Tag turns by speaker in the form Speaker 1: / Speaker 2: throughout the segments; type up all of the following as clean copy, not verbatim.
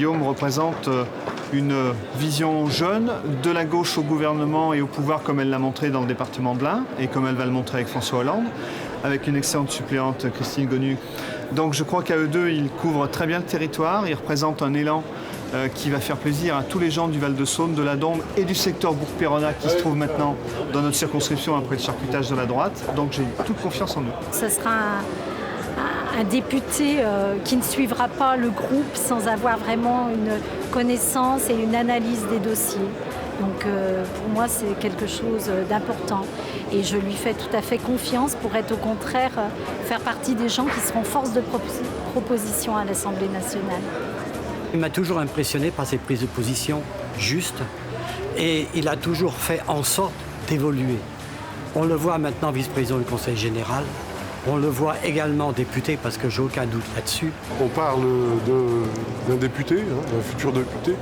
Speaker 1: Guillaume représente une vision jeune, de la gauche au gouvernement et au pouvoir, comme elle l'a montré dans le département de l'Ain et comme elle va le montrer avec François Hollande, avec une excellente suppléante, Christine Gonu. Donc je crois qu'à eux deux, ils couvrent très bien le territoire. Ils représentent un élan qui va faire plaisir à tous les gens du Val-de-Saône, de la Dombes et du secteur Bourg-Péronnac qui se trouve maintenant dans notre circonscription après le charcutage de la droite. Donc j'ai toute confiance en eux.
Speaker 2: Ce sera un député qui ne suivra pas le groupe sans avoir vraiment une connaissance et une analyse des dossiers. Donc pour moi, c'est quelque chose d'important. Et je lui fais tout à fait confiance pour être au contraire, faire partie des gens qui seront force de proposition à l'Assemblée nationale.
Speaker 3: Il m'a toujours impressionné par ses prises de position justes et il a toujours fait en sorte d'évoluer. On le voit maintenant vice-président du Conseil général, on le voit également député parce que j'ai aucun doute là-dessus.
Speaker 4: On parle d'un député, d'un futur député.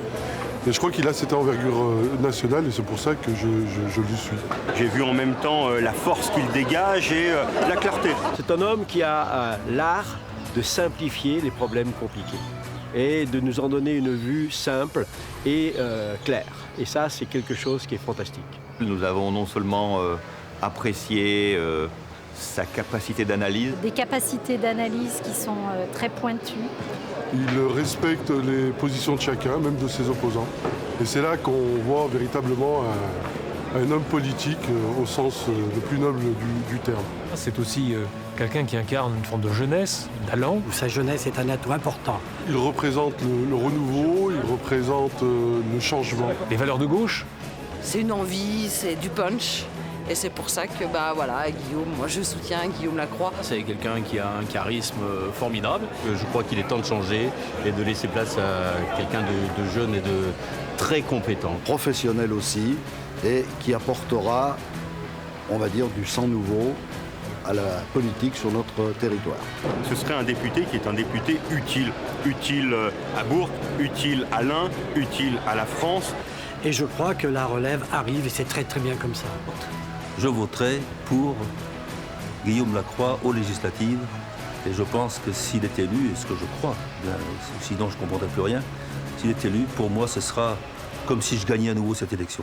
Speaker 4: Et je crois qu'il a cette envergure nationale et c'est pour ça que je lui suis.
Speaker 5: J'ai vu en même temps la force qu'il dégage et la clarté.
Speaker 6: C'est un homme qui a l'art de simplifier les problèmes compliqués et de nous en donner une vue simple et claire. Et ça, c'est quelque chose qui est fantastique.
Speaker 5: Nous avons non seulement apprécié sa capacité d'analyse.
Speaker 2: Des capacités d'analyse qui sont très pointues.
Speaker 4: Il respecte les positions de chacun, même de ses opposants. Et c'est là qu'on voit véritablement un homme politique au sens le plus noble du terme.
Speaker 7: C'est aussi quelqu'un qui incarne une forme de jeunesse, d'allant.
Speaker 3: Sa jeunesse est un atout important.
Speaker 4: Il représente le renouveau, il représente le changement.
Speaker 7: Les valeurs de gauche.
Speaker 8: C'est une envie, c'est du punch. Et c'est pour ça que Guillaume, moi je soutiens Guillaume Lacroix.
Speaker 9: C'est quelqu'un qui a un charisme formidable. Je crois qu'il est temps de changer et de laisser place à quelqu'un de jeune et de très compétent.
Speaker 10: Professionnel aussi et qui apportera, on va dire, du sang nouveau à la politique sur notre territoire.
Speaker 5: Ce serait un député qui est un député utile. Utile à Bourg, utile à l'Ain, utile à la France.
Speaker 3: Et je crois que la relève arrive et c'est très très bien comme ça.
Speaker 11: Je voterai pour Guillaume Lacroix aux législatives et je pense que s'il est élu, et ce que je crois, sinon je ne comprendrai plus rien, s'il est élu, pour moi ce sera comme si je gagnais à nouveau cette élection.